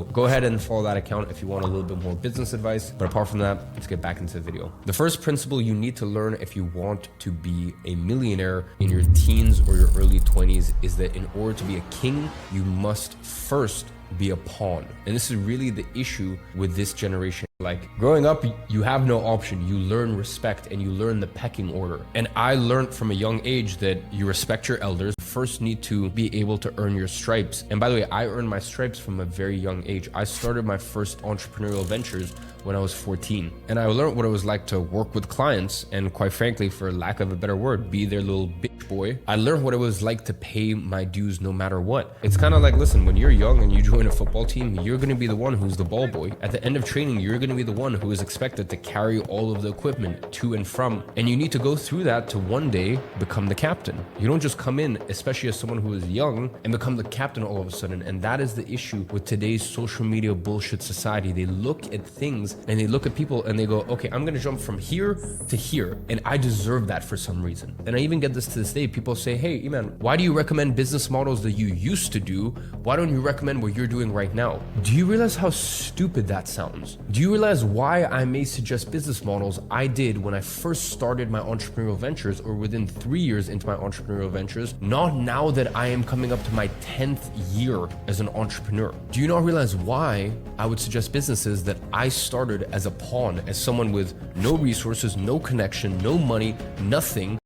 Go ahead and follow that account if you want a little bit more business advice. But apart from that, let's get back into the video. The first principle you need to learn if you want to be a millionaire in your teens or your early 20s is that in order to be a king, you must first be a pawn. And this is really the issue with this generation. Like growing up, you have no option. You learn respect and you learn the pecking order. And I learned from a young age that you respect your elders. First need to be able to earn your stripes. And by the way, I earned my stripes from a very young age. I started my first entrepreneurial ventures when I was 14. And I learned what it was like to work with clients and, quite frankly, for lack of a better word, be their little bitch boy. I learned what it was like to pay my dues no matter what. It's kind of like, listen, when you're young and you join a football team, you're going to be the one who's the ball boy. At the end of training, you're going to be the one who is expected to carry all of the equipment to and from. And you need to go through that to one day become the captain. You don't just come in, especially as someone who is young, and become the captain all of a sudden. And that is the issue with today's social media bullshit society. They look at things and they look at people and they go, okay, I'm going to jump from here to here. And I deserve that for some reason. And I even get this to this day. People say, hey, Iman, why do you recommend business models that you used to do? Why don't you recommend what you're doing right now? Do you realize how stupid that sounds? Do you realize why I may suggest business models I did when I first started my entrepreneurial ventures, or within 3 years into my entrepreneurial ventures, not now that I am coming up to my 10th year as an entrepreneur? Do you not realize why I would suggest businesses that I started as a pawn, as someone with no resources, no connection, no money, nothing,